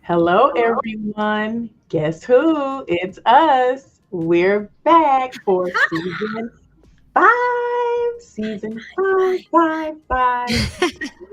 Hello, everyone. Guess who? It's us. We're back for season five. Season five.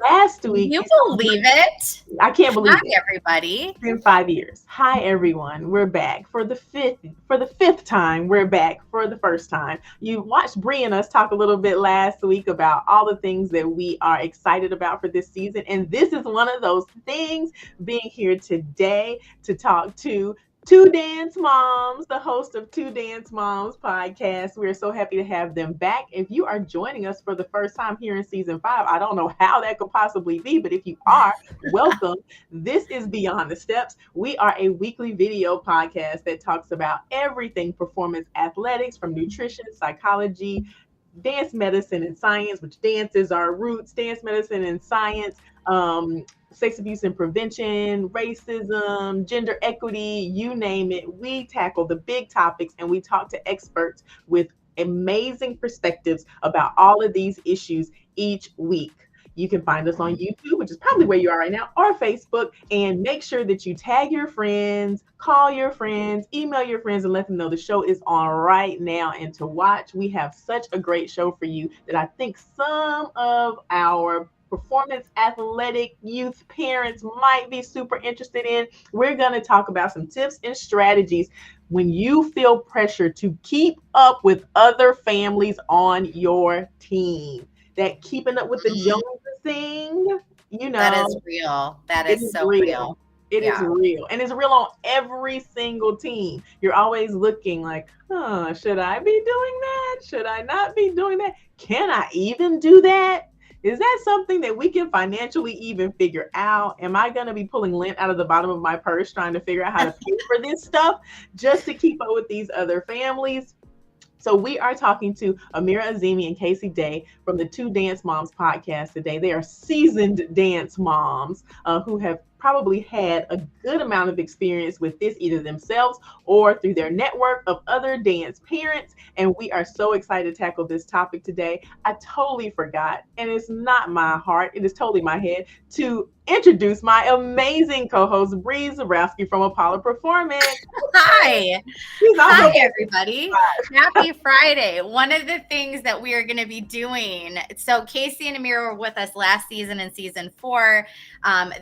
Last Can week, you believe it? I can't believe Hi, it. everybody. It's been 5 years. Hi, everyone. We're back for the fifth time. We're back for the first time. You watched Bree and us talk a little bit last week about all the things that we are excited about for this season, and this is one of those things. Being here today to talk to Two Dance Moms, the host of Two Dance Moms podcast. We're so happy to have them back. If you are joining us for the first time here in season five, I don't know how that could possibly be, but if you are, welcome. This is Beyond the Steps. We are a weekly video podcast that talks about everything performance athletics, from nutrition, psychology, dance medicine and science, which dance is our roots, dance medicine and science, sex abuse and prevention, racism, gender equity, you name it. We tackle the big topics and we talk to experts with amazing perspectives about all of these issues each week. You can find us on YouTube, which is probably where you are right now, or Facebook, and make sure that you tag your friends, call your friends, email your friends, and let them know the show is on right now and to watch. We have such a great show for you that I think some of our performance athletic youth parents might be super interested in. We're going to talk about some tips and strategies when you feel pressure to keep up with other families on your team. That keeping up with the Mhm. Joneses thing, That is real. That it is is so real. real. It is Yeah. real. And it's real on every single team. You're always looking like, should I be doing that? Should I not be doing that? Can I even do that? Is that something that we can financially even figure out? Am I going to be pulling lint out of the bottom of my purse trying to figure out how to pay for this stuff just to keep up with these other families? So we are talking to Amira Azimi and Casey Day from the Two Dance Moms podcast today. They are seasoned dance moms who have probably had a good amount of experience with this either themselves or through their network of other dance parents. And we are so excited to tackle this topic today. I totally forgot, and it's not my heart, it is totally my head, to introduce my amazing co-host, Bree Zabrowski from Apollo Performance. Hi. She's also Hi, everybody. Happy Friday. One of the things that we are going to be doing. So, Casey and Amira were with us last season in season 4.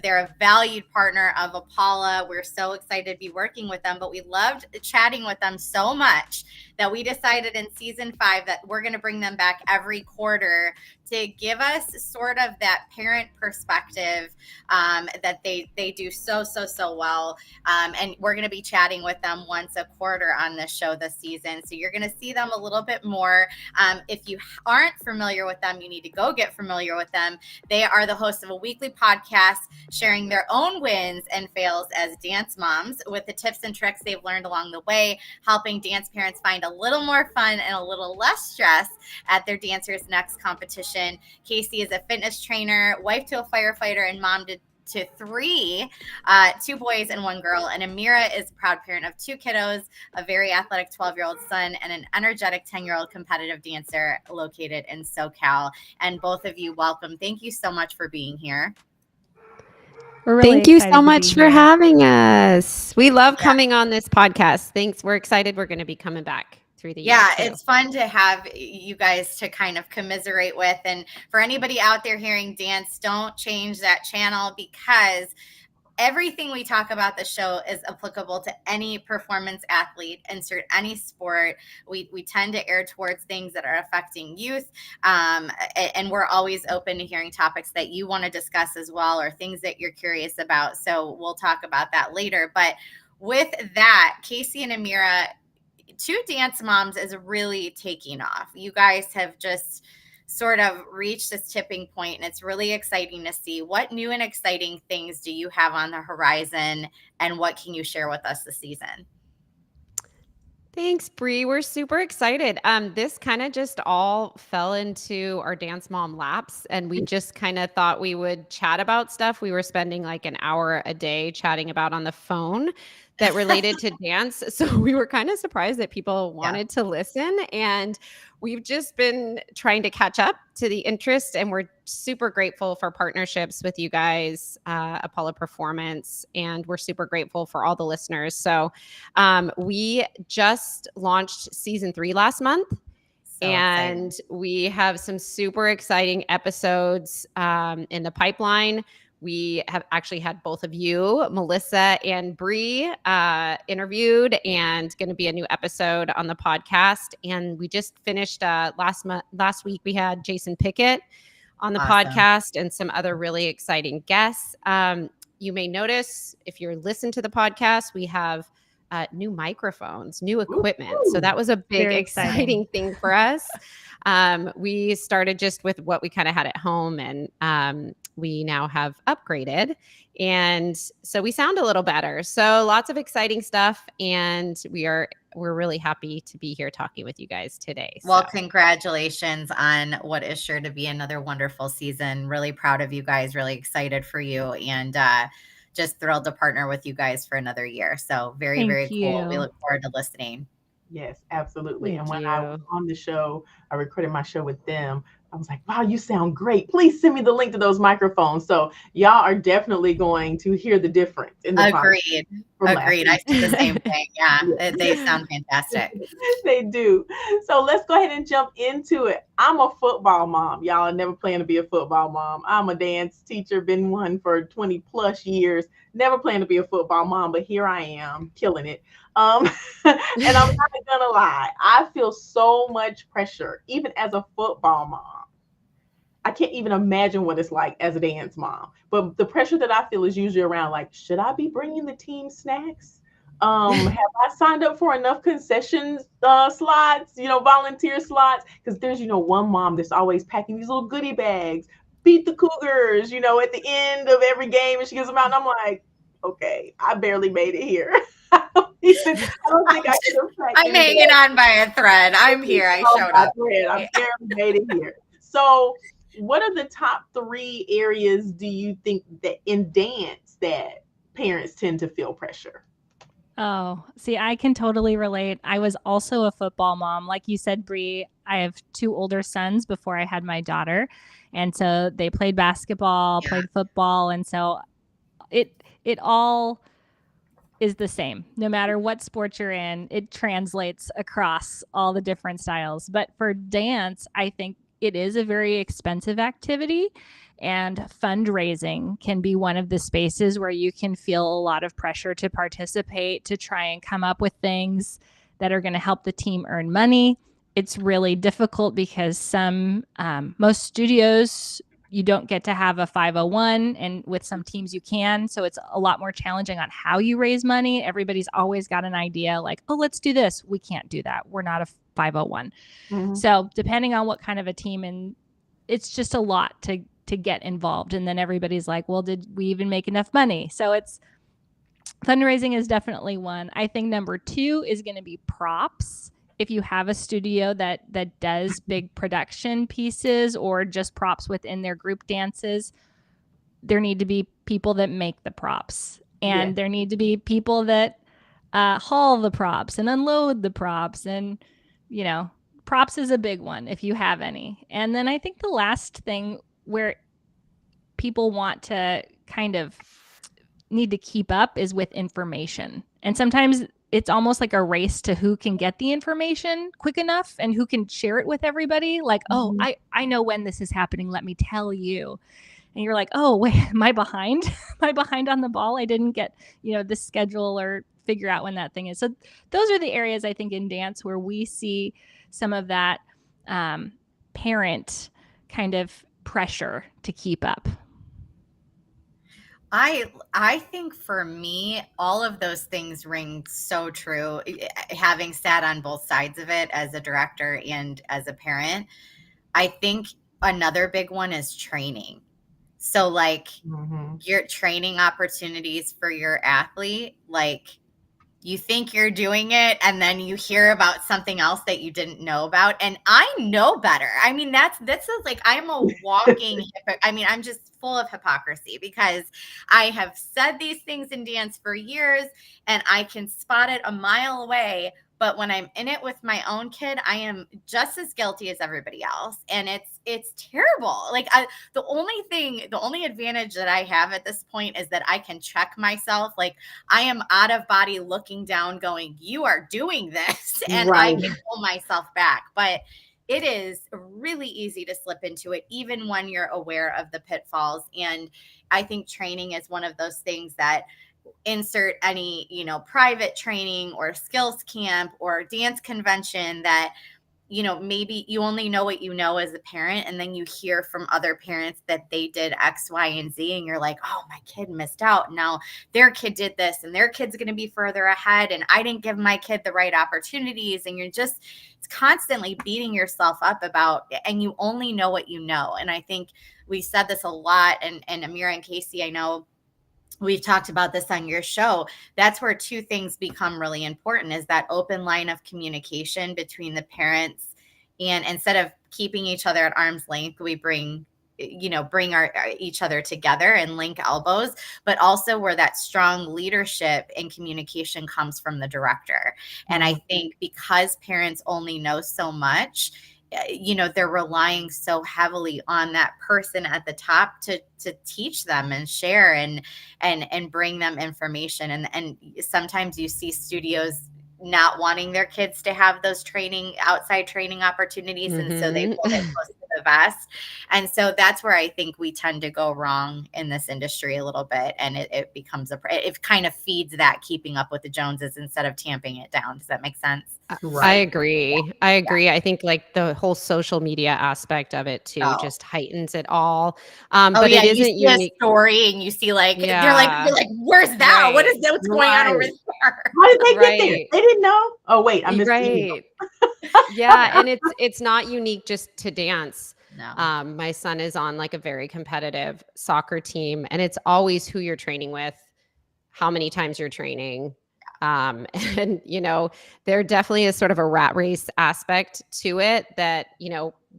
They're a valued partner of Apollo. We're so excited to be working with them, but we loved chatting with them so much that we decided in season 5 that we're going to bring them back every quarter to give us sort of that parent perspective that they do so well. And we're going to be chatting with them once a quarter on this show this season. So you're going to see them a little bit more. If you aren't familiar with them, you need to go get familiar with them. They are the hosts of a weekly podcast sharing their own wins and fails as dance moms with the tips and tricks they've learned along the way, helping dance parents find a little more fun and a little less stress at their dancers' next competition. Casey is a fitness trainer, wife to a firefighter, and mom to 3, 2 boys and 1 girl. And Amira is a proud parent of 2 kiddos, a very athletic 12-year-old son, and an energetic 10-year-old competitive dancer located in SoCal. And both of you, welcome. Thank you so much for being here. We're really Thank you excited so to much be for here. having us. We love coming on this podcast. Thanks. We're excited. We're going to be coming back through the year. Yeah, it's fun to have you guys to kind of commiserate with. And for anybody out there hearing dance, don't change that channel, because everything we talk about the show is applicable to any performance athlete, insert any sport. We tend to err towards things that are affecting youth. And we're always open to hearing topics that you want to discuss as well, or things that you're curious about. So we'll talk about that later. But with that, Casey and Amira, Two Dance Moms is really taking off. You guys have just sort of reached this tipping point, and it's really exciting to see. What new and exciting things do you have on the horizon, and what can you share with us this season? Thanks, Bree. We're super excited. This kind of just all fell into our dance mom laps, and we just kind of thought we would chat about stuff we were spending like an hour a day chatting about on the phone. that related to dance. So we were kind of surprised that people wanted to listen. And we've just been trying to catch up to the interest. And we're super grateful for partnerships with you guys, Apollo Performance. And we're super grateful for all the listeners. So we just launched season 3 last month. And we have some super exciting episodes in the pipeline. We have actually had both of you, Melissa and Bree, interviewed, and going to be a new episode on the podcast. And we just finished last week. We had Jason Pickett on the podcast and some other really exciting guests. You may notice if you're listening to the podcast, we have new microphones, new equipment. Ooh, so that was a big, exciting thing for us. We started just with what we kind of had at home, and we now have upgraded. And so we sound a little better. So lots of exciting stuff. And we're really happy to be here talking with you guys today. Well, congratulations on what is sure to be another wonderful season. Really proud of you guys, really excited for you. And just thrilled to partner with you guys for another year. So very, very cool. We look forward to listening. Yes, absolutely. And when I was on the show, I recorded my show with them. I was like, wow, you sound great. Please send me the link to those microphones. So y'all are definitely going to hear the difference in the Agreed. I see the same thing. Yeah, they sound fantastic. They do. So let's go ahead and jump into it. I'm a football mom. Y'all are never planning to be a football mom. I'm a dance teacher, been one for 20 plus years. Never planned to be a football mom, but here I am, killing it. And I'm not gonna lie, I feel so much pressure, even as a football mom. I can't even imagine what it's like as a dance mom. But the pressure that I feel is usually around, like, should I be bringing the team snacks? Have I signed up for enough concessions slots, volunteer slots? Because there's, one mom that's always packing these little goodie bags, beat the Cougars, at the end of every game, and she gives them out. And I'm like, okay, I barely made it here. I don't think I should have. I'm hanging on by a thread. I'm here. I showed up. I barely made it here. So what are the top 3 areas do you think that in dance that parents tend to feel pressure? Oh, see, I can totally relate. I was also a football mom. Like you said, Bree, I have 2 older sons before I had my daughter. And so they played basketball, played football. And so it all is the same. No matter what sport you're in, it translates across all the different styles. But for dance, I think it is a very expensive activity, and fundraising can be one of the spaces where you can feel a lot of pressure to participate, to try and come up with things that are going to help the team earn money. It's really difficult because most studios, you don't get to have a 501, and with some teams you can. So it's a lot more challenging on how you raise money. Everybody's always got an idea like, oh, let's do this. We can't do that. We're not a 501. Mm-hmm. So depending on what kind of a team, and it's just a lot to get involved. And then everybody's like, well, did we even make enough money? So fundraising is definitely one. I think number 2 is going to be props. If you have a studio that does big production pieces or just props within their group dances, there need to be people that make the props. And there need to be people that haul the props and unload the props. And, props is a big one if you have any. And then I think the last thing where people want to kind of need to keep up is with information. And sometimes it's almost like a race to who can get the information quick enough and who can share it with everybody. Like, oh, I know when this is happening. Let me tell you. And you're like, oh, wait, am I behind? Am I behind on the ball? I didn't get, the schedule or figure out when that thing is. So those are the areas I think in dance where we see some of that parent kind of pressure to keep up. I think for me, all of those things ring so true. Having sat on both sides of it as a director and as a parent, I think another big one is training. So like your training opportunities for your athlete, like you think you're doing it, and then you hear about something else that you didn't know about. And I know better. I mean, that's like, I'm a walking I'm just full of hypocrisy, because I have said these things in dance for years and I can spot it a mile away. But when I'm in it with my own kid, I am just as guilty as everybody else. And it's terrible. Like, the only advantage that I have at this point is that I can check myself. Like, I am out of body looking down going, you are doing this. And I can pull myself back. But it is really easy to slip into it, even when you're aware of the pitfalls. And I think training is one of those things that, insert any, private training or skills camp or dance convention, that, maybe you only know what you know as a parent, and then you hear from other parents that they did X, Y, and Z, and you're like, oh, my kid missed out. Now their kid did this, and their kid's going to be further ahead, and I didn't give my kid the right opportunities. And it's constantly beating yourself up about, and you only know what you know. And I think we said this a lot, and Amira and Casey, I know we've talked about this on your show. That's where two things become really important, is that open line of communication between the parents. And instead of keeping each other at arm's length, we bring each other together and link elbows, but also where that strong leadership and communication comes from the director. And I think because parents only know so much, they're relying so heavily on that person at the top to teach them and share and bring them information. And sometimes you see studios not wanting their kids to have those outside training opportunities. And so they pull it close to the vest. And so that's where I think we tend to go wrong in this industry a little bit. And it becomes it kind of feeds that keeping up with the Joneses instead of tamping it down. Does that make sense? Right. I agree. I think like the whole social media aspect of it too just heightens it all. But it isn't you see unique. A story and you see they're like, where's that? Right. What is that? What's going on over there? How did they get there? They didn't know. Oh wait, I missed right. Yeah, and it's not unique just to dance. No. My son is on like a very competitive soccer team, and it's always who you're training with, how many times you're training. And, there definitely is sort of a rat race aspect to it that,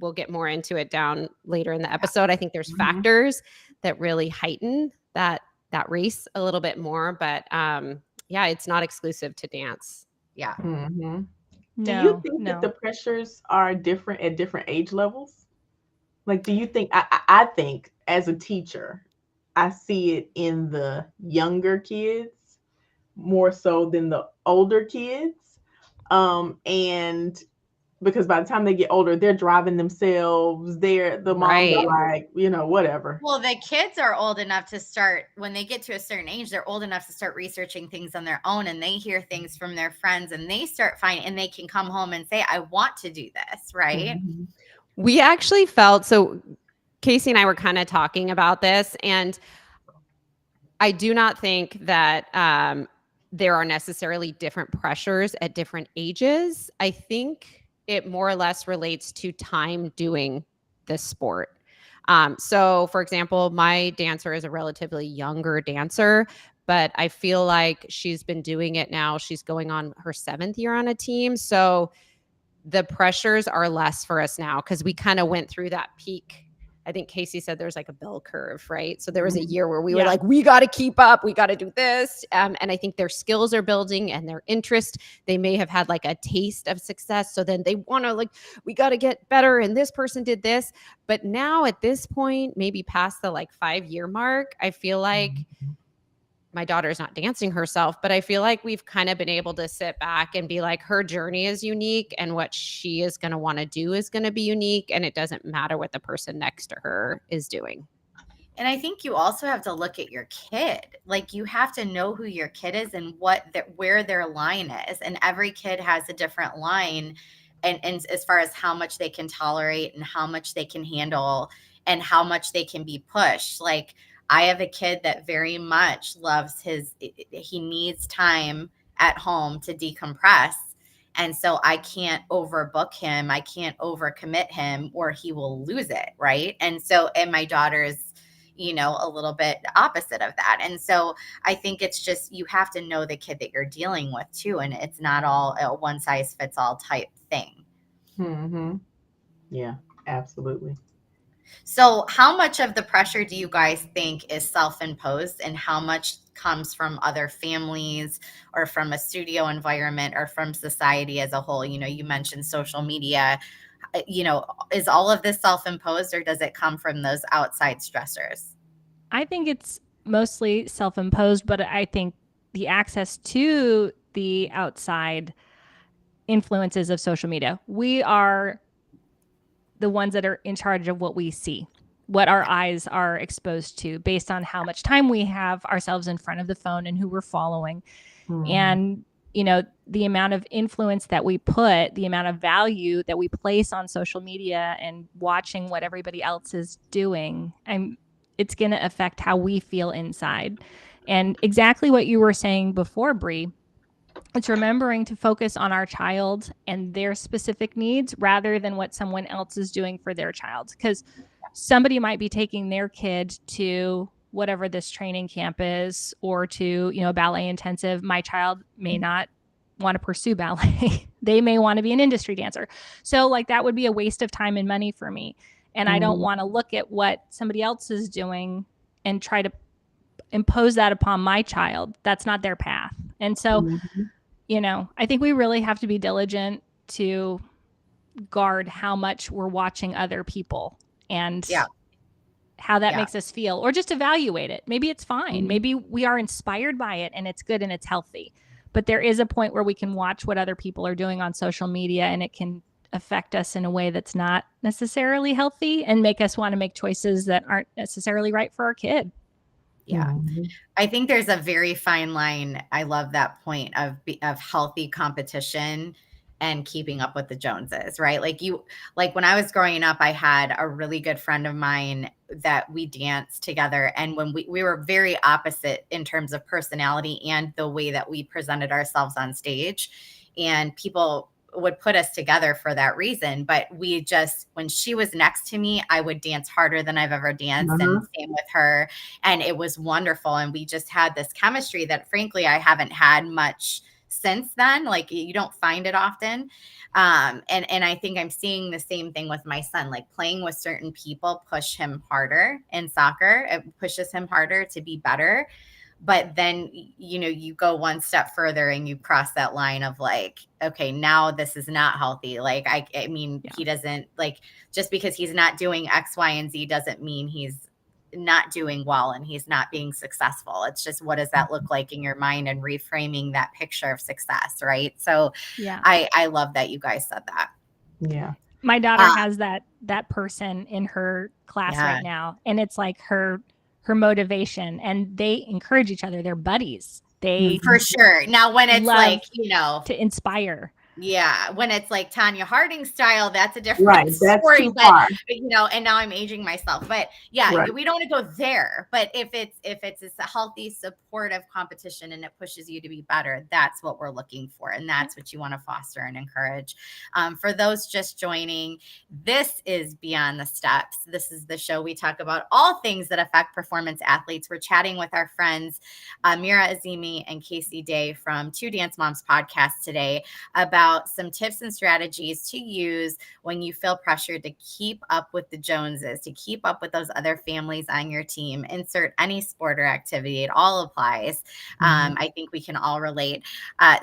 we'll get more into it down later in the episode. I think there's factors that really heighten that race a little bit more, but it's not exclusive to dance. Yeah. Mm-hmm. Do you think that the pressures are different at different age levels? Like, do you think, I think as a teacher, I see it in the younger kids more so than the older kids. And because by the time they get older, they're driving themselves. The moms are like, whatever. Well, the kids are old enough to start, when they get to a certain age, they're old enough to start researching things on their own, and they hear things from their friends, and they start finding, and they can come home and say, I want to do this, right? Mm-hmm. We actually felt, so Casey and I were kind of talking about this, and I do not think that there are necessarily different pressures at different ages. I think it more or less relates to time doing this sport. So for example, my dancer is a relatively younger dancer, but I feel like she's been doing it now. She's going on her 7th year on a team. So the pressures are less for us now because we kind of went through that peak. I think Casey said there's like a bell curve, right? So there was a year where we were like, we got to keep up. We got to do this. And I think their skills are building and their interest. They may have had like a taste of success. So then they want to we got to get better. And this person did this. But now at this point, maybe past the 5-year mark, I feel like my daughter's not dancing herself, but I feel like we've kind of been able to sit back and be like, her journey is unique and what she is going to want to do is going to be unique. And it doesn't matter what the person next to her is doing. And I think you also have to look at your kid. Like, you have to know who your kid is and where their line is. And every kid has a different line. And as far as how much they can tolerate and how much they can handle and how much they can be pushed. Like, I have a kid that very much loves he needs time at home to decompress. And so I can't overbook him. I can't overcommit him or he will lose it. Right. And my daughter's, a little bit opposite of that. And so I think it's just, you have to know the kid that you're dealing with too. And it's not all a one size fits all type thing. Mm-hmm. Yeah, absolutely. So how much of the pressure do you guys think is self-imposed, and how much comes from other families or from a studio environment or from society as a whole? You mentioned social media. Is all of this self-imposed, or does it come from those outside stressors? I think it's mostly self-imposed, but I think the access to the outside influences of social media, we are the ones that are in charge of what we see, what our eyes are exposed to based on how much time we have ourselves in front of the phone and who we're following. Mm-hmm. And, the amount of influence that we put, the amount of value that we place on social media and watching what everybody else is doing, it's going to affect how we feel inside. And exactly what you were saying before, Bree, it's remembering to focus on our child and their specific needs rather than what someone else is doing for their child. Because somebody might be taking their kid to whatever this training camp is, or to, ballet intensive. My child may not want to pursue ballet. They may want to be an industry dancer. So that would be a waste of time and money for me. And I don't want to look at what somebody else is doing and try to impose that upon my child. That's not their path. And so, I think we really have to be diligent to guard how much we're watching other people and how that makes us feel, or just evaluate it. Maybe it's fine. Maybe we are inspired by it and it's good and it's healthy. But there is a point where we can watch what other people are doing on social media, and it can affect us in a way that's not necessarily healthy and make us want to make choices that aren't necessarily right for our kid. Yeah. I think there's a very fine line. I love that point of healthy competition and keeping up with the Joneses, right? Like when I was growing up, I had a really good friend of mine that we danced together. And when we were very opposite in terms of personality and the way that we presented ourselves on stage, and people would put us together for that reason. But when she was next to me, I would dance harder than I've ever danced, and same with her. And it was wonderful. And we just had this chemistry that frankly, I haven't had much since then. You don't find it often. And I think I'm seeing the same thing with my son, playing with certain people push him harder in soccer. It pushes him harder to be better. But then, you go one step further and you cross that line of okay, now this is not healthy. He doesn't just because he's not doing X, Y, and Z doesn't mean he's not doing well and he's not being successful. It's just, what does that look like in your mind, and reframing that picture of success. Right. So I love that you guys said that. Yeah. My daughter has that person in her class right now. And it's her motivation, and they encourage each other. They're buddies. They for sure. Now, when it's to inspire. Yeah, when it's Tanya Harding style, that's a different story. But and now I'm aging myself. But we don't want to go there. But if it's a healthy, supportive competition and it pushes you to be better, that's what we're looking for, and that's what you want to foster and encourage. For those just joining, this is Beyond the Steps. This is the show we talk about all things that affect performance athletes. We're chatting with our friends Mira Azimi and Casey Day from Two Dance Moms podcast today about some tips and strategies to use when you feel pressured to keep up with the Joneses, to keep up with those other families on your team. Insert any sport or activity. It all applies. I think we can all relate.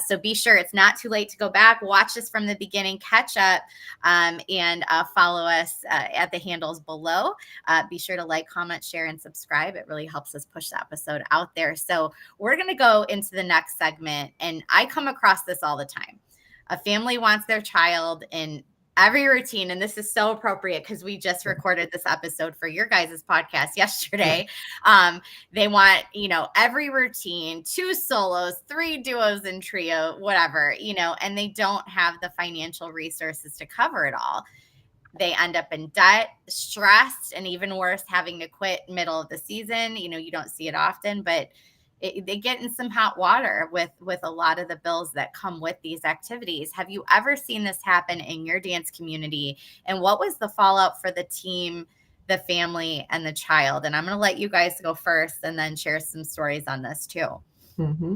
So be sure it's not too late to go back, watch this from the beginning, catch up, and follow us at the handles below. Be sure to like, comment, share, and subscribe. It really helps us push the episode out there. So we're going to go into the next segment, and I come across this all the time. A family wants their child in every routine, and this is so appropriate because we just recorded this episode for your guys' podcast yesterday. They want, every routine, 2 solos, 3 duos and trio, whatever, and they don't have the financial resources to cover it all. They end up in debt, stressed, and even worse, having to quit middle of the season. You don't see it often, but they get in some hot water with a lot of the bills that come with these activities. Have you ever seen this happen in your dance community? And what was the fallout for the team the family and the child. And I'm going to let you guys go first and then share some stories on this too.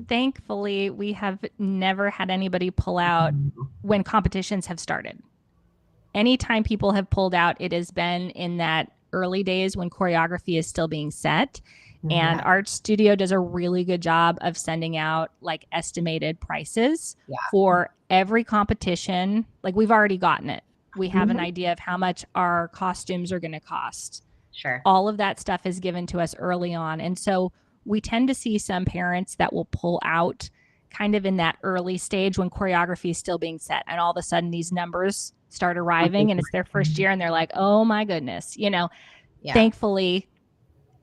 Thankfully, we have never had anybody pull out when competitions have started. Anytime people have pulled out, it has been in that early days when choreography is still being set. And our studio does a really good job of sending out like estimated prices for every competition. Like we've already gotten it. We have an idea of how much our costumes are going to cost. Sure. All of that stuff is given to us early on. And so we tend to see some parents that will pull out kind of in that early stage when choreography is still being set. And all of a sudden these numbers start arriving and it's their first year and they're like, oh my goodness, thankfully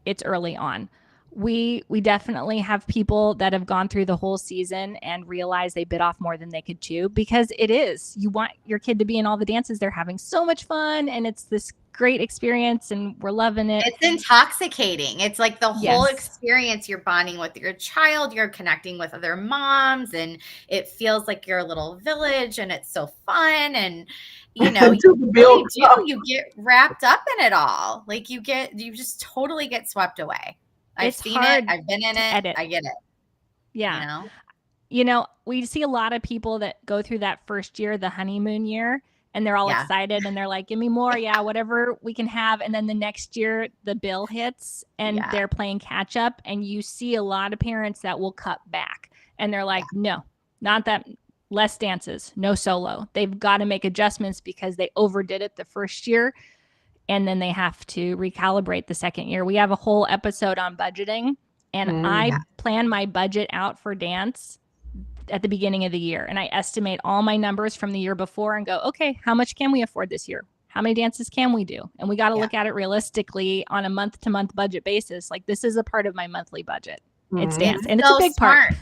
it's early on. We definitely have people that have gone through the whole season and realize they bit off more than they could chew, because it is, you want your kid to be in all the dances. They're having so much fun and it's this great experience and we're loving it. It's intoxicating. It's like the whole experience. You're bonding with your child, you're connecting with other moms, and it feels like your little village and it's so fun. And you get wrapped up in it all. Like you just totally get swept away. I've seen it. I've been in it. Edit. I get it. Yeah. We see a lot of people that go through that first year, the honeymoon year, and they're all excited and they're like, give me more. Yeah, whatever we can have. And then the next year the bill hits and they're playing catch up. And you see a lot of parents that will cut back and they're like, no, not that, less dances, no solo. They've got to make adjustments because they overdid it the first year. And then they have to recalibrate the second year. We have a whole episode on budgeting, and I plan my budget out for dance at the beginning of the year. And I estimate all my numbers from the year before and go, okay, how much can we afford this year? How many dances can we do? And we got to look at it realistically on a month to month budget basis. Like this is a part of my monthly budget. It's dance. And it's a big part.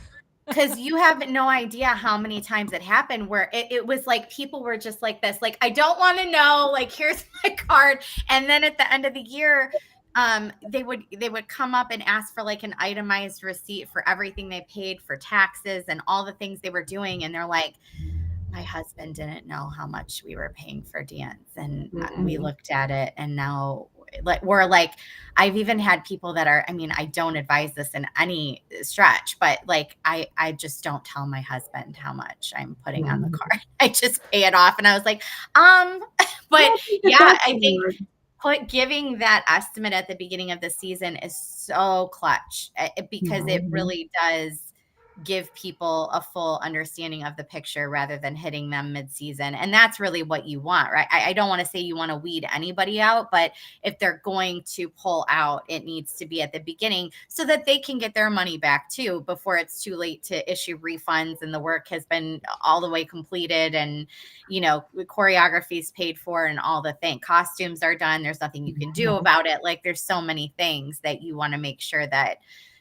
Because you have no idea how many times it happened where it was like people were just like this, like, I don't want to know, like, here's my card. And then at the end of the year, they would come up and ask for like an itemized receipt for everything they paid for taxes and all the things they were doing. And they're like, my husband didn't know how much we were paying for dance. And we looked at it and now we're like, I've even had people that are, I mean, I don't advise this in any stretch, but like, I just don't tell my husband how much I'm putting on the card. I just pay it off. And I was like, but I think giving that estimate at the beginning of the season is so clutch because it really does give people a full understanding of the picture rather than hitting them mid-season. And that's really what you want, right? I don't want to say you want to weed anybody out, but if they're going to pull out, it needs to be at the beginning so that they can get their money back too, before it's too late to issue refunds and the work has been all the way completed and, choreography is paid for and all the things. Costumes are done. There's nothing you can do about it. Like there's so many things that you want to make sure that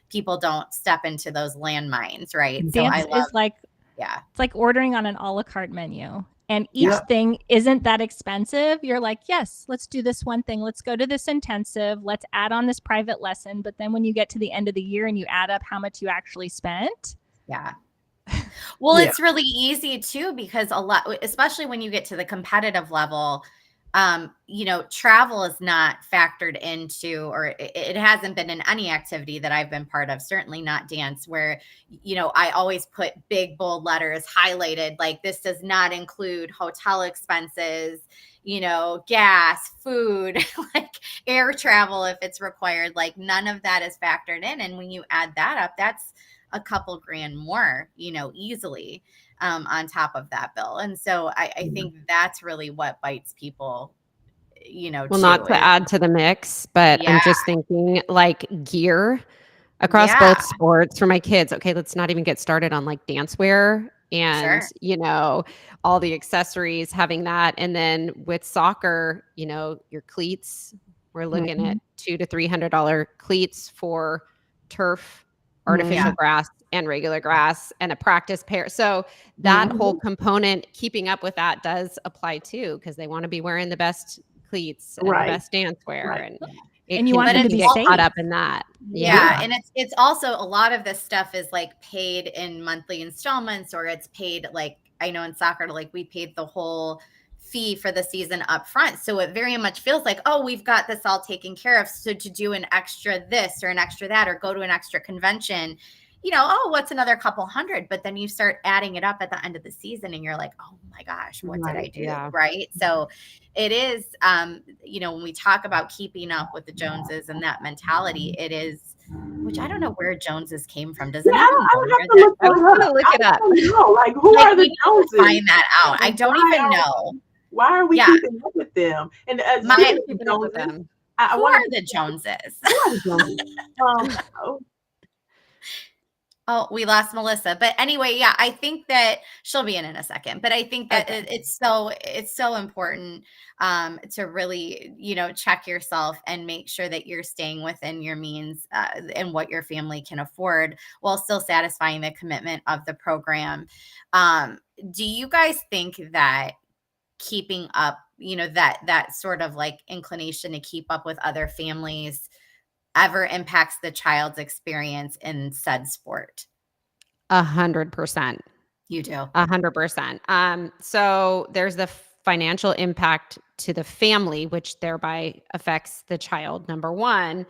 people don't step into those landmines, right? Dance is like, it's like ordering on an a la carte menu, and each thing isn't that expensive. You're like, yes, let's do this one thing. Let's go to this intensive. Let's add on this private lesson. But then when you get to the end of the year and you add up how much you actually spent. Yeah. Well, it's really easy too, because a lot, especially when you get to the competitive level, travel is not factored into, or it hasn't been in any activity that I've been part of, certainly not dance, where, I always put big, bold letters highlighted, like this does not include hotel expenses, gas, food, like air travel, if it's required, like none of that is factored in. And when you add that up, that's a couple grand more, easily. On top of that bill. And so I think that's really what bites people, well, not to add to the mix, but I'm just thinking like gear across both sports for my kids. Okay, let's not even get started on like dance wear and, all the accessories, having that. And then with soccer, your cleats, we're looking at $200 to $300 cleats for turf, artificial grass, and regular grass, and a practice pair. So that whole component, keeping up with that does apply too, because they want to be wearing the best cleats and the best dance wear. And you want them to be safe. Caught up in that. Yeah. And it's also a lot of this stuff is like paid in monthly installments, or it's paid like, I know in soccer, like we paid the whole fee for the season up front. So it very much feels like, oh, we've got this all taken care of. So to do an extra this or an extra that, or go to an extra convention, oh, what's another couple hundred? But then you start adding it up at the end of the season and you're like, oh my gosh, what did I do? Yeah. Right. So it is, when we talk about keeping up with the Joneses and that mentality, it is, which I don't know where Joneses came from. Does I don't have to look I was going to look it up. know. Like, who are the Joneses? Find that out. I don't even know. Why are we keeping up with them? And who are the Joneses? Who are the Joneses? Oh, we lost Melissa. But anyway, yeah, I think that she'll be in a second. But I think that it's so important to really, check yourself and make sure that you're staying within your means and what your family can afford while still satisfying the commitment of the program. Do you guys think that keeping up, that sort of like inclination to keep up with other families ever impacts the child's experience in said sport? 100%. You do. 100%. So there's the financial impact to the family, which thereby affects the child, number one.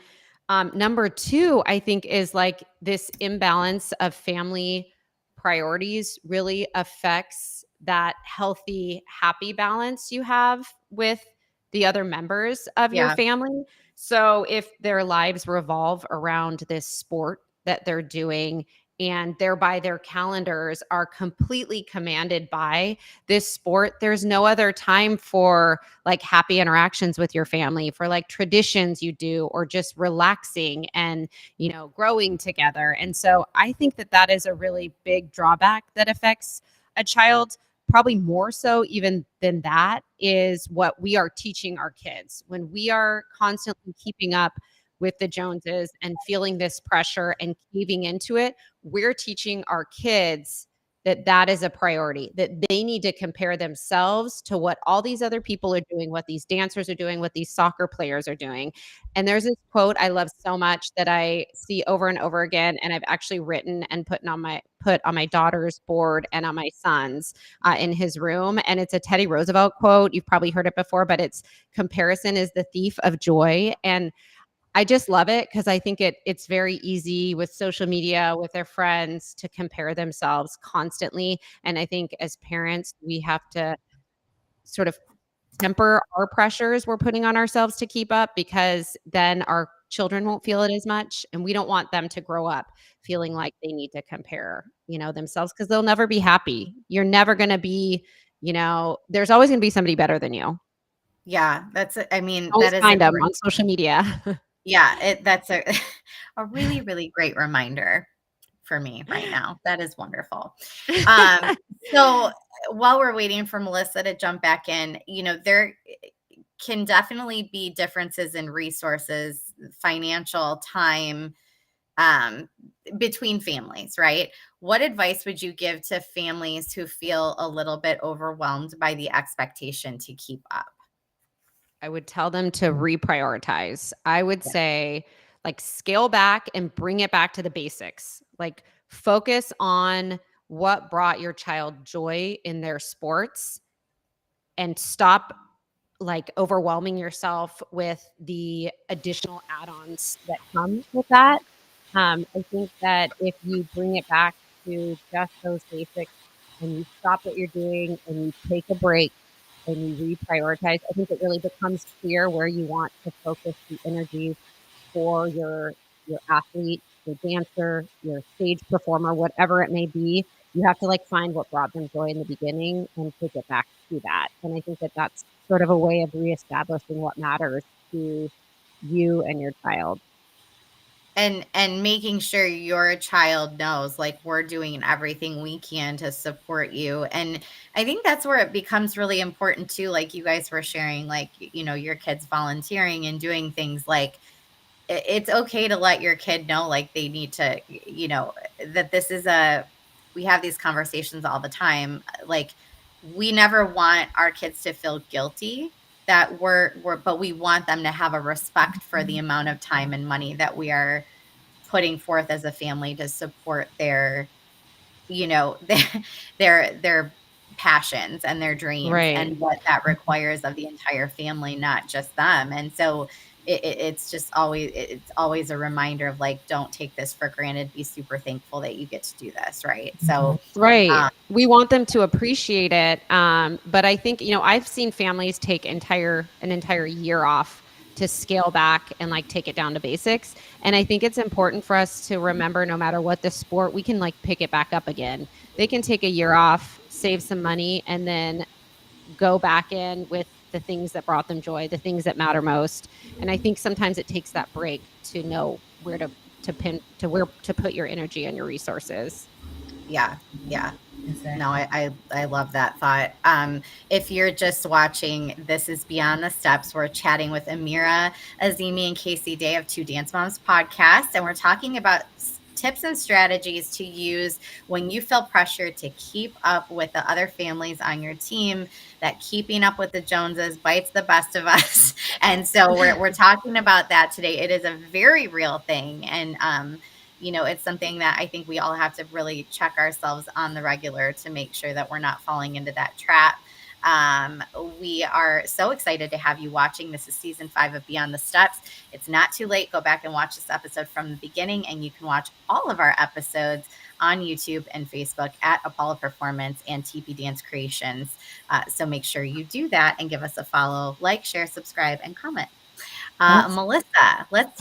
Number two, I think, is like this imbalance of family priorities really affects that healthy, happy balance you have with the other members of your family. So if their lives revolve around this sport that they're doing, and thereby their calendars are completely commanded by this sport, there's no other time for like happy interactions with your family, for like traditions you do, or just relaxing and, growing together. And so I think that is a really big drawback that affects a child. Probably more so even than that is what we are teaching our kids. When we are constantly keeping up with the Joneses and feeling this pressure and caving into it, we're teaching our kids that is a priority, that they need to compare themselves to what all these other people are doing, what these dancers are doing, what these soccer players are doing. And there's this quote I love so much that I see over and over again, and I've actually written and put on my daughter's board and on my son's in his room. And it's a Teddy Roosevelt quote. You've probably heard it before, but it's comparison is the thief of joy. And I just love it because I think it's very easy with social media, with their friends, to compare themselves constantly. And I think as parents, we have to sort of temper our pressures we're putting on ourselves to keep up, because then our children won't feel it as much. And we don't want them to grow up feeling like they need to compare, themselves, because they'll never be happy. You're never going to be, there's always going to be somebody better than you. Yeah, that is find them on social media. Yeah, that's a really, really great reminder for me right now. That is wonderful. So while we're waiting for Melissa to jump back in, there can definitely be differences in resources, financial time, between families, right? What advice would you give to families who feel a little bit overwhelmed by the expectation to keep up? I would tell them to reprioritize. I would say like scale back and bring it back to the basics. Like focus on what brought your child joy in their sports, and stop like overwhelming yourself with the additional add-ons that come with that. I think that if you bring it back to just those basics and you stop what you're doing and you take a break and you reprioritize, I think it really becomes clear where you want to focus the energy for your athlete, your dancer, your stage performer, whatever it may be. You have to like find what brought them joy in the beginning and take it back to that. And I think that that's sort of a way of reestablishing what matters to you and your child. And making sure your child knows, like, we're doing everything we can to support you. And I think that's where it becomes really important too. Like you guys were sharing, like, your kids volunteering and doing things, like it's okay to let your kid know, like they need to, that this is we have these conversations all the time. Like we never want our kids to feel guilty that but we want them to have a respect for the amount of time and money that we are putting forth as a family to support their their passions and their dreams Right. and what that requires of the entire family, not just them. And so it's always a reminder of like, don't take this for granted. Be super thankful that you get to do this. Right. So, right. We want them to appreciate it. But I think, I've seen families take an entire year off to scale back and like take it down to basics. And I think it's important for us to remember, no matter what the sport, we can like pick it back up again. They can take a year off, save some money, and then go back in with the things that brought them joy, the things that matter most. And I think sometimes it takes that break to know where to put your energy and your resources. Yeah. No, I love that thought. If you're just watching, this is Beyond the Steps. We're chatting with Amira Azimi and Casey Day of Two Dance Moms podcast, and we're talking about tips and strategies to use when you feel pressure to keep up with the other families on your team, that keeping up with the Joneses bites the best of us. And so we're talking about that today. It is a very real thing. And, it's something that I think we all have to really check ourselves on the regular to make sure that we're not falling into that trap. We are so excited to have you watching. This is season 5 of Beyond the Steps. It's not too late. Go back and watch this episode from the beginning, and you can watch all of our episodes on YouTube and Facebook at Apollo Performance and TP Dance Creations. So make sure you do that and give us a follow, like, share, subscribe, and comment. Melissa, let's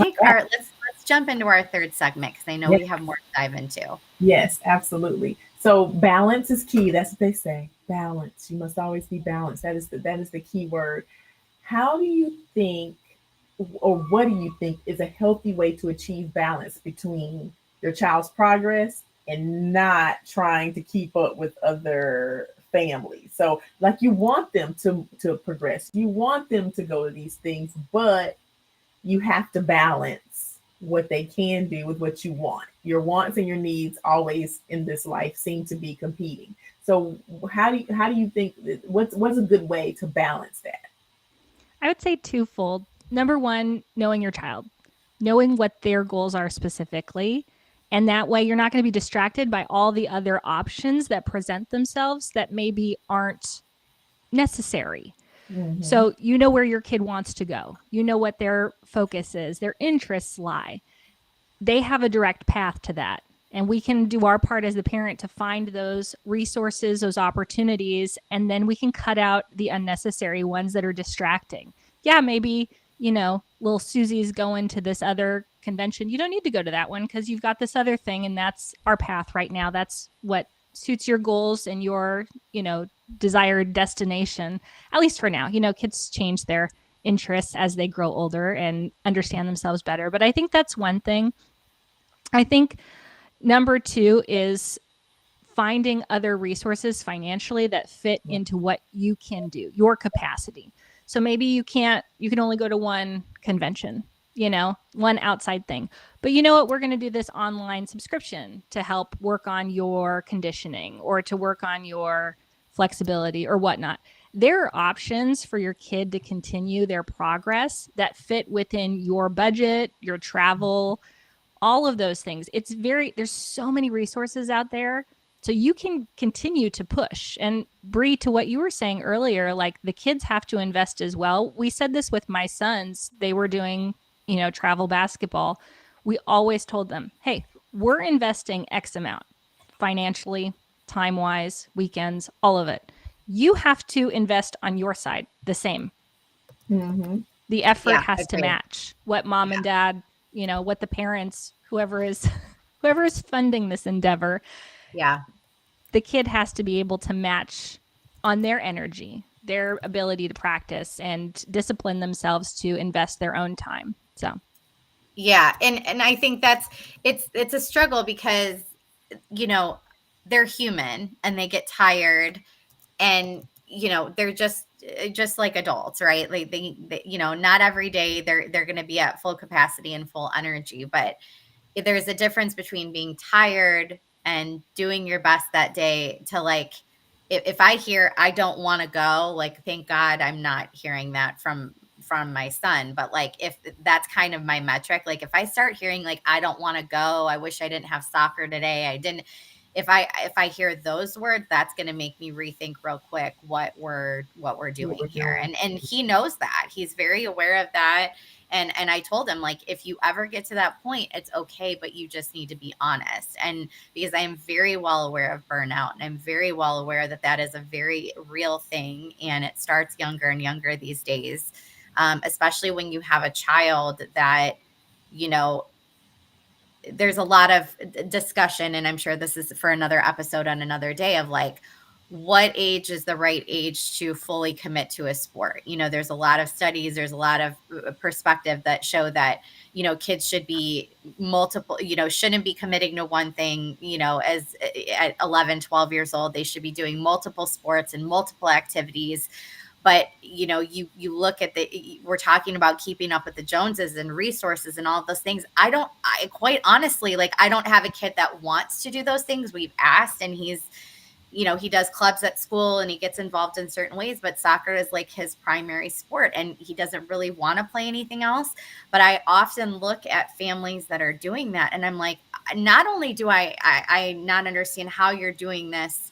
jump into our third segment, because I know we have more to dive into. Yes, absolutely. So balance is key. That's what they say. Balance. You must always be balanced. That is the key word. How do you think, or what do you think is a healthy way to achieve balance between your child's progress and not trying to keep up with other families? So like, you want them to progress. You want them to go to these things, but you have to balance what they can do with what you want. Your wants and your needs always in this life seem to be competing. So how do you think, what's a good way to balance that? I would say twofold. Number one, knowing your child, knowing what their goals are specifically. And that way you're not going to be distracted by all the other options that present themselves that maybe aren't necessary. Mm-hmm. So you know where your kid wants to go. You know what their focus is, their interests lie. They have a direct path to that. And we can do our part as the parent to find those resources, those opportunities, and then we can cut out the unnecessary ones that are distracting. Yeah, maybe, little Susie's going to this other convention. You don't need to go to that one because you've got this other thing, and that's our path right now. That's what suits your goals and your, desired destination, at least for now. Kids change their interests as they grow older and understand themselves better. But I think that's one thing. I think number 2 is finding other resources financially that fit into what you can do, your capacity. So maybe you can only go to one convention, one outside thing. But you know what? We're going to do this online subscription to help work on your conditioning or to work on your flexibility or whatnot. There are options for your kid to continue their progress that fit within your budget, your travel, all of those things. There's so many resources out there. So you can continue to push. And Bree, to what you were saying earlier, like the kids have to invest as well. We said this with my sons. They were doing, travel basketball. We always told them, hey, we're investing X amount financially, time-wise, weekends, all of it. You have to invest on your side the same. Mm-hmm. The effort has to match what mom and dad, what the parents, whoever is funding this endeavor. Yeah. The kid has to be able to match on their energy, their ability to practice and discipline themselves to invest their own time. So. Yeah. And I think it's a struggle because, they're human and they get tired and, they're just like adults, right? Like they not every day they're going to be at full capacity and full energy, but there's a difference between being tired and doing your best that day to like, if I hear I don't want to go, like, thank God I'm not hearing that from my son. But like, if that's kind of my metric, like if I start hearing like, I don't want to go, I wish I didn't have soccer today. if I hear those words, that's going to make me rethink real quick what we're doing here. And he knows that. He's very aware of that. And I told him, like, if you ever get to that point, it's okay, but you just need to be honest. And because I am very well aware of burnout, and I'm very well aware that that is a very real thing, and it starts younger and younger these days, especially when you have a child that, you know, there's a lot of discussion, and I'm sure this is for another episode on another day, of like, what age is the right age to fully commit to a sport? You know, there's a lot of studies, there's a lot of perspective that show that, you know, kids should be multiple, you know, shouldn't be committing to one thing, you know, as at 11, 12 years old, they should be doing multiple sports and multiple activities. But, you know, you look at we're talking about keeping up with the Joneses and resources and all of those things. I quite honestly, like, I don't have a kid that wants to do those things. We've asked, and he's, you know, he does clubs at school and he gets involved in certain ways, but soccer is like his primary sport, and he doesn't really want to play anything else. But I often look at families that are doing that, and I'm like, not only do I not understand how you're doing this,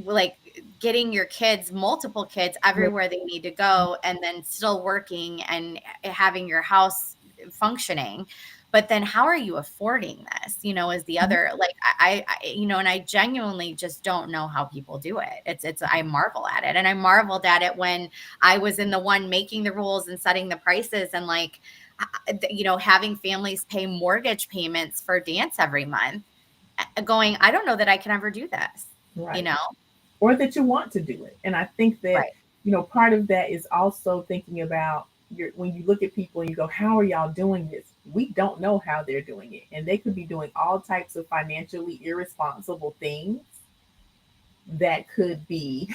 like getting your kids, multiple kids, everywhere they need to go, and then still working and having your house functioning. But then how are you affording this, you know, is the other, like, I you know, and I genuinely just don't know how people do it. It's I marvel at it. And I marveled at it when I was in the one making the rules and setting the prices, and like, you know, having families pay mortgage payments for dance every month, going, I don't know that I can ever do this, you know, or that you want to do it. And I think that, you know, part of that is also thinking about when you look at people and you go, how are y'all doing this? We don't know how they're doing it. And they could be doing all types of financially irresponsible things that could be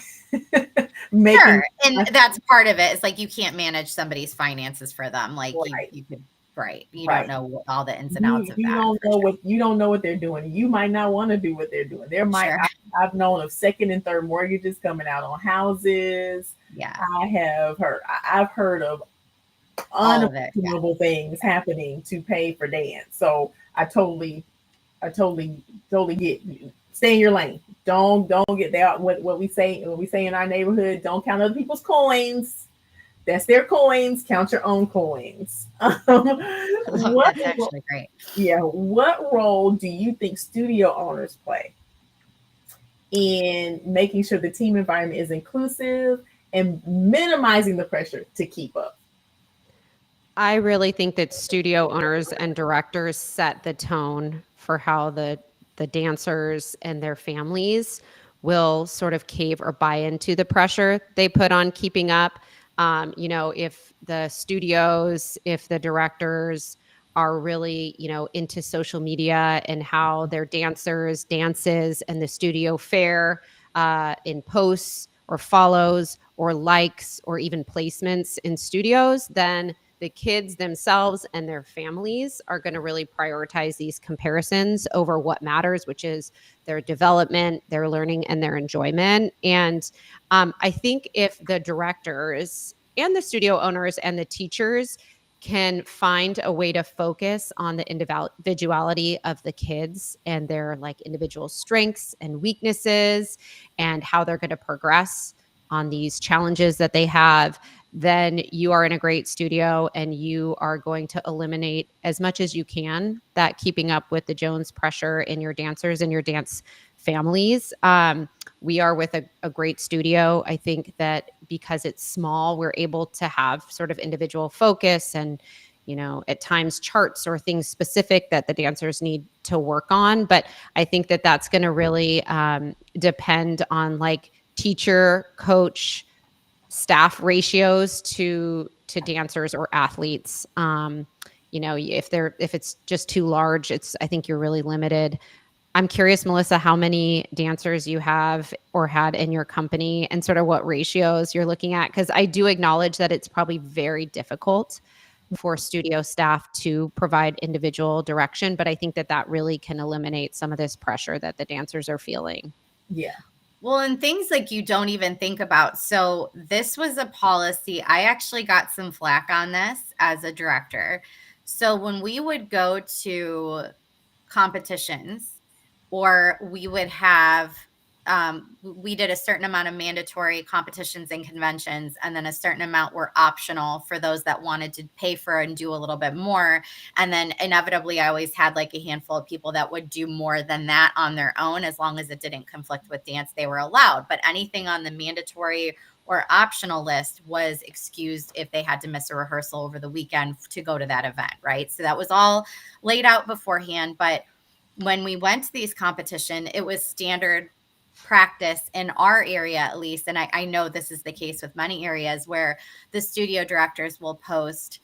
making. Sure. And that's part of it. It's like, you can't manage somebody's finances for them. Like, you could, you don't know all the ins and outs of that. You don't know what they're doing. You might not want to do what they're doing. There might, I've known of second and third mortgages coming out on houses. Yeah. I've heard of unimaginable things happening to pay for dance. So I totally get you. Stay in your lane. Don't get that. What we say in our neighborhood, don't count other people's coins. That's their coins. Count your own coins. That's actually great. Yeah. What role do you think studio owners play in making sure the team environment is inclusive and minimizing the pressure to keep up? I really think that studio owners and directors set the tone for how the dancers and their families will sort of cave or buy into the pressure they put on keeping up. You know, if the studios, if the directors are really, you know, into social media and how their dancers dances and the studio fare in posts or follows or likes or even placements in studios, then the kids themselves and their families are going to really prioritize these comparisons over what matters, which is their development, their learning, and their enjoyment. And I think if the directors and the studio owners and the teachers can find a way to focus on the individuality of the kids and their like individual strengths and weaknesses and how they're going to progress on these challenges that they have, then you are in a great studio and you are going to eliminate as much as you can that keeping up with the Jones pressure in your dancers and your dance families. We are with a great studio. I think that because it's small, we're able to have sort of individual focus and, you know, at times charts or things specific that the dancers need to work on. But I think that that's going to really depend on like teacher, coach, staff ratios to dancers or athletes. You know, if it's just too large, I think you're really limited. I'm curious, Melissa, how many dancers you have or had in your company and sort of what ratios you're looking at, because I do acknowledge that it's probably very difficult for studio staff to provide individual direction, but I think that really can eliminate some of this pressure that the dancers are feeling. Yeah. Well, and things like you don't even think about. So this was a policy. I actually got some flack on this as a director. So when we would go to competitions, or we would have, we did a certain amount of mandatory competitions and conventions, and then a certain amount were optional for those that wanted to pay for and do a little bit more. And then inevitably, I always had like a handful of people that would do more than that on their own. As long as it didn't conflict with dance, they were allowed. But anything on the mandatory or optional list was excused if they had to miss a rehearsal over the weekend to go to that event, right? So that was all laid out beforehand. But when we went to these competition, it was standard practice in our area, at least. And I know this is the case with many areas, where the studio directors will post,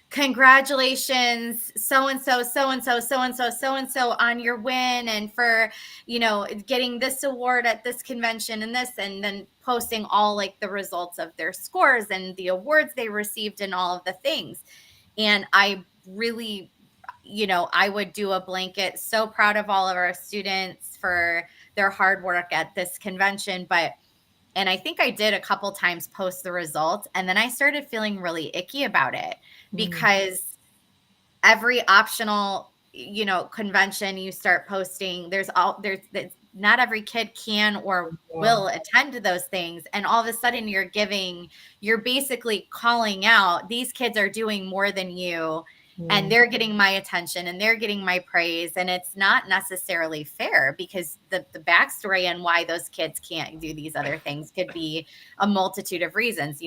congratulations, so-and-so, so-and-so, so-and-so, so-and-so on your win, and for, getting this award at this convention and this, and then posting all like the results of their scores and the awards they received and all of the things. And I really, I would do a blanket, so proud of all of our students for their hard work at this convention. And I think I did a couple times post the results, and then I started feeling really icky about it, because every optional, convention you start posting, there's not every kid can or will attend to those things. And all of a sudden you're basically calling out, these kids are doing more than you. And they're getting my attention and they're getting my praise. And it's not necessarily fair, because the backstory and why those kids can't do these other things could be a multitude of reasons.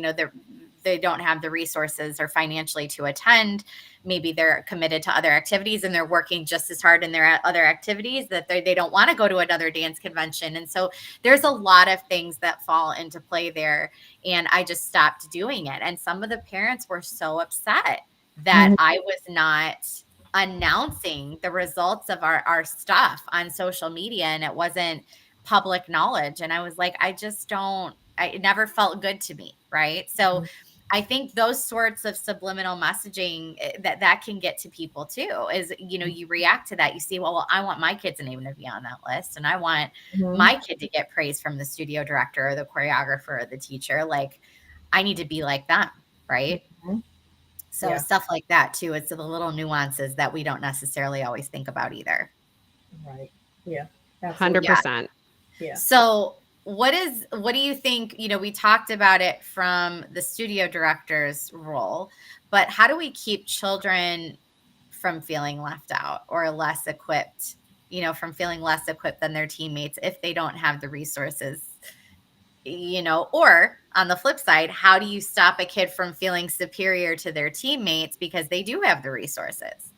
They don't have the resources or financially to attend. Maybe they're committed to other activities and they're working just as hard in their other activities that they don't want to go to another dance convention. And so there's a lot of things that fall into play there. And I just stopped doing it. And some of the parents were so upset that I was not announcing the results of our stuff on social media, and it wasn't public knowledge. And I was like, it never felt good to me. Right. So I think those sorts of subliminal messaging that can get to people too, is, you react to that. You see, well, I want my kid's name to be on that list, and I want my kid to get praise from the studio director or the choreographer or the teacher. Like, I need to be like them. Right. So stuff like that too. It's the little nuances that we don't necessarily always think about either. Right. Yeah. 100%. Yeah. So what do you think, we talked about it from the studio director's role, but how do we keep children from feeling left out or less equipped, from feeling less equipped than their teammates if they don't have the resources? Or on the flip side, how do you stop a kid from feeling superior to their teammates because they do have the resources?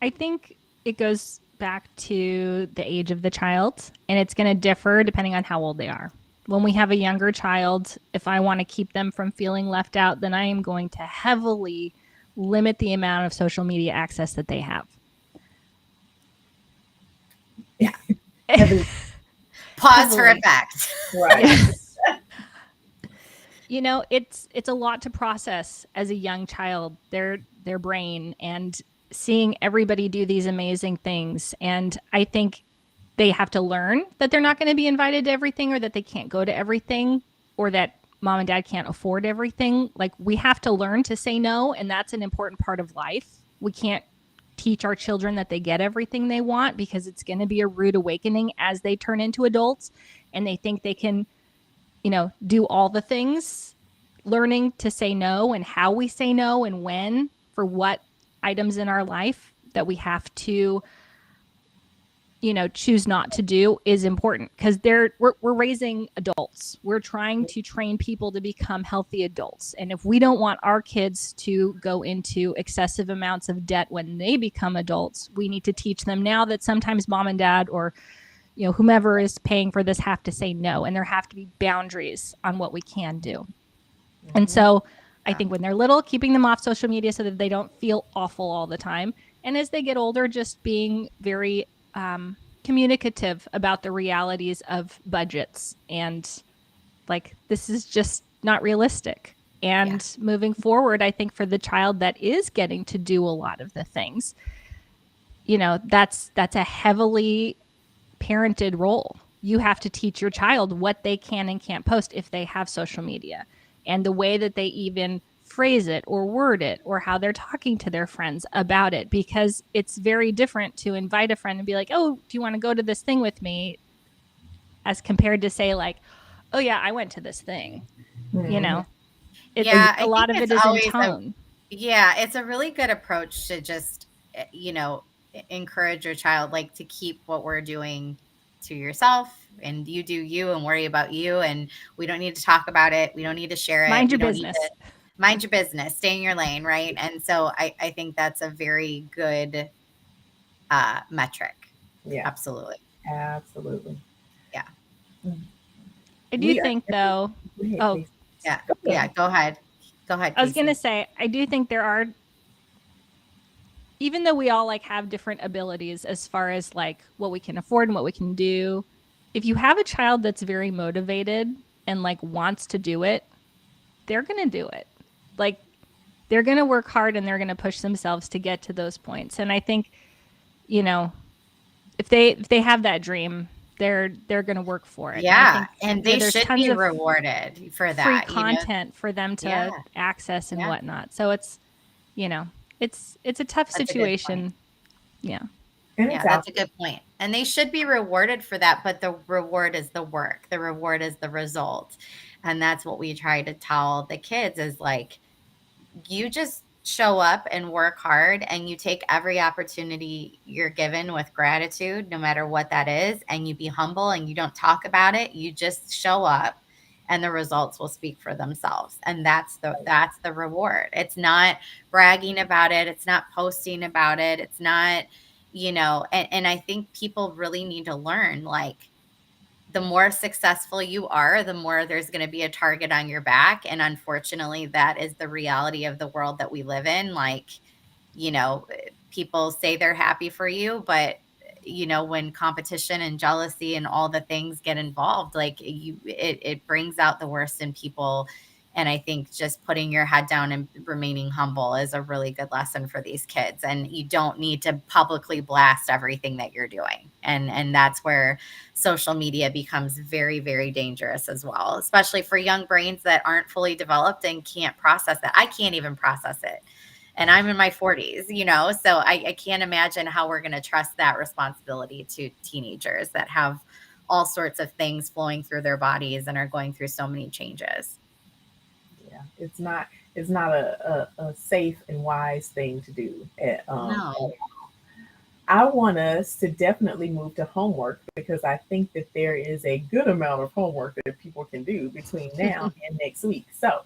I think it goes back to the age of the child, and it's going to differ depending on how old they are. When we have a younger child, if I want to keep them from feeling left out, then I am going to heavily limit the amount of social media access that they have. Yeah. Pause for effect. Right. It's a lot to process as a young child, their brain, and seeing everybody do these amazing things. And I think they have to learn that they're not going to be invited to everything, or that they can't go to everything, or that mom and dad can't afford everything. Like, we have to learn to say no. And that's an important part of life. We can't teach our children that they get everything they want, because it's going to be a rude awakening as they turn into adults and they think they can, do all the things. Learning to say no, and how we say no, and when, for what items in our life that we have to, choose not to do, is important, because we're raising adults. We're trying to train people to become healthy adults. And if we don't want our kids to go into excessive amounts of debt when they become adults, we need to teach them now that sometimes mom and dad, or whomever is paying for this, have to say no, and there have to be boundaries on what we can do. And so I think when they're little, keeping them off social media so that they don't feel awful all the time. And as they get older, just being very communicative about the realities of budgets, and like, this is just not realistic. And moving forward, I think for the child that is getting to do a lot of the things, that's a heavily parented role. You have to teach your child what they can and can't post if they have social media, and the way that they even phrase it or word it or how they're talking to their friends about it, because it's very different to invite a friend and be like, oh, do you want to go to this thing with me, as compared to say like, oh yeah, I went to this thing. You know, a lot of it is in tone. It's a really good approach to just, encourage your child, like, to keep what we're doing to yourself, and you do you and worry about you, and we don't need to talk about it. We don't need to share it. Mind your business. Mind your business. Stay in your lane, right? And so I think that's a very good metric. Yeah. Absolutely. Yeah. I do think though. Go ahead. I was going to say, I do think there are, even though we all like have different abilities as far as like what we can afford and what we can do, if you have a child that's very motivated and like wants to do it, they're going to do it. Like, they're going to work hard and they're going to push themselves to get to those points. And I think, if they have that dream, they're going to work for it. Yeah. And they should be rewarded for that. Free content for them to access and whatnot. So it's, it's a tough situation. Yeah. That's a good point. And they should be rewarded for that. But the reward is the work. The reward is the result. And that's what we try to tell the kids is like, you just show up and work hard, and you take every opportunity you're given with gratitude, no matter what that is. And you be humble and you don't talk about it. You just show up and the results will speak for themselves. And that's the reward. It's not bragging about it. It's not posting about it. It's not, and I think people really need to learn, like, the more successful you are, the more there's going to be a target on your back. And unfortunately, that is the reality of the world that we live in. Like, people say they're happy for you, but when competition and jealousy and all the things get involved, like it brings out the worst in people. And I think just putting your head down and remaining humble is a really good lesson for these kids. And you don't need to publicly blast everything that you're doing. And that's where social media becomes very, very dangerous as well, especially for young brains that aren't fully developed and can't process it. I can't even process it. And I'm in my 40s, so I can't imagine how we're going to trust that responsibility to teenagers that have all sorts of things flowing through their bodies and are going through so many changes. It's not a safe and wise thing to do. No. I want us to definitely move to homework, because I think that there is a good amount of homework that people can do between now and next week. So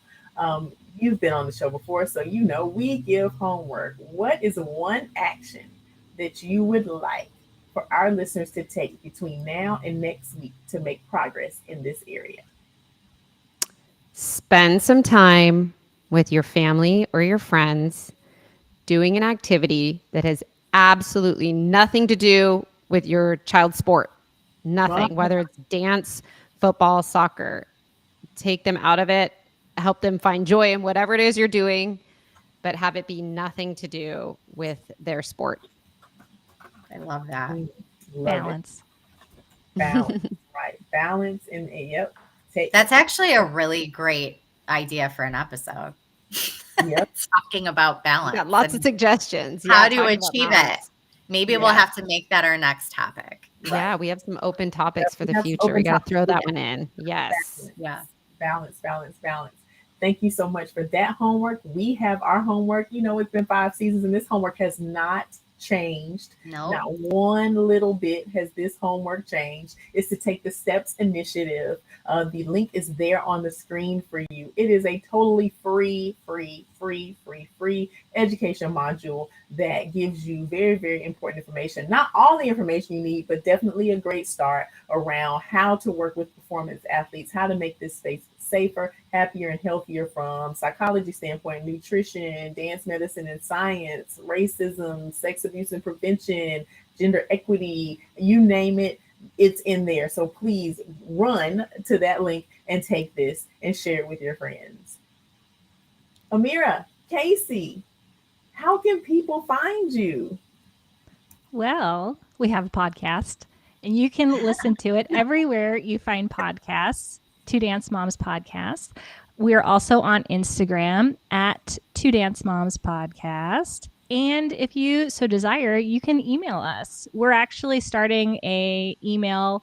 you've been on the show before, so we give homework. What is one action that you would like for our listeners to take between now and next week to make progress in this area? Spend some time with your family or your friends doing an activity that has absolutely nothing to do with your child's sport. Nothing, whether it's dance, football, soccer. Take them out of it, help them find joy in whatever it is you're doing, but have it be nothing to do with their sport. I love that. Balance. Right. Balance and yep. That's actually a really great idea for an episode. Yep. Talking about balance. Got lots of suggestions. How to achieve it. Maybe we'll have to make that our next topic. Yeah, we have some open topics for the future. We got to throw that one in. Yes. Yeah. Balance. Thank you so much for that homework. We have our homework. It's been 5 seasons and this homework has not changed. No. Not one little bit has this homework changed. It's to take the STEPS initiative. The link is there on the screen for you. It is a totally free education module that gives you very, very important information. Not all the information you need, but definitely a great start around how to work with performance athletes, how to make this space safer, happier, and healthier from psychology standpoint, nutrition, dance medicine and science, racism, sex abuse and prevention, gender equity, you name it, it's in there. So please run to that link and take this and share it with your friends. Amira, Casey, how can people find you? Well, we have a podcast and you can listen to it everywhere you find podcasts. Two Dance Moms podcast. We're also on Instagram at Two Dance Moms Podcast. And if you so desire, you can email us. We're actually starting a email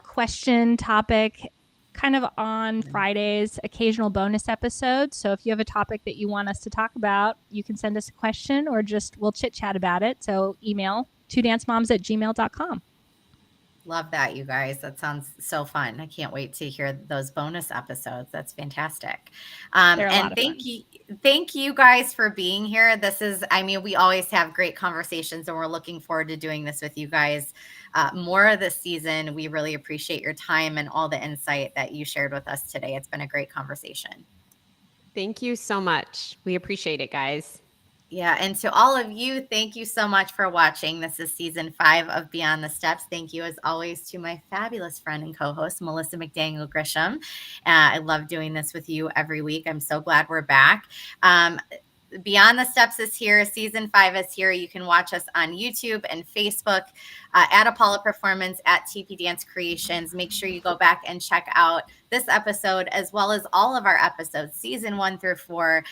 question topic kind of on Fridays, occasional bonus episodes. So if you have a topic that you want us to talk about, you can send us a question or just we'll chit chat about it. So email twodancemoms@gmail.com. Love that, you guys. That sounds so fun. I can't wait to hear those bonus episodes. That's fantastic. And thank you guys for being here. We always have great conversations and we're looking forward to doing this with you guys more of this season. We really appreciate your time and all the insight that you shared with us today. It's been a great conversation. Thank you so much. We appreciate it, guys. Yeah. And to all of you, thank you so much for watching. This is season 5 of Beyond the Steps. Thank you, as always, to my fabulous friend and co-host, Melissa McDaniel Grisham. I love doing this with you every week. I'm so glad we're back. Beyond the Steps is here. Season 5 is here. You can watch us on YouTube and Facebook at Apollo Performance, at TP Dance Creations. Make sure you go back and check out this episode as well as all of our episodes, season 1 through 4.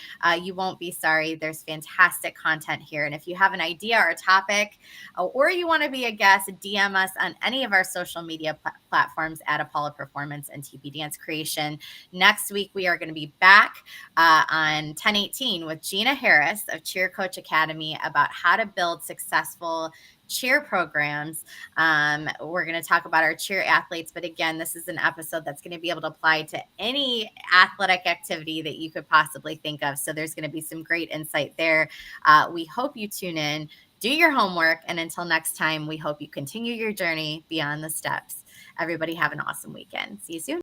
You won't be sorry. There's fantastic content here. And if you have an idea or a topic or you want to be a guest, DM us on any of our social media platforms at Apollo Performance and TP Dance Creation. Next week, we are going to be back on 10/18 with Gina Harris of Cheer Coach Academy about how to build successful cheer programs. We're going to talk about our cheer athletes, but again, this is an episode that's going to be able to apply to any athletic activity that you could possibly think of. So there's going to be some great insight there. We hope you tune in, do your homework, and until next time, we hope you continue your journey beyond the steps. Everybody have an awesome weekend. See you soon.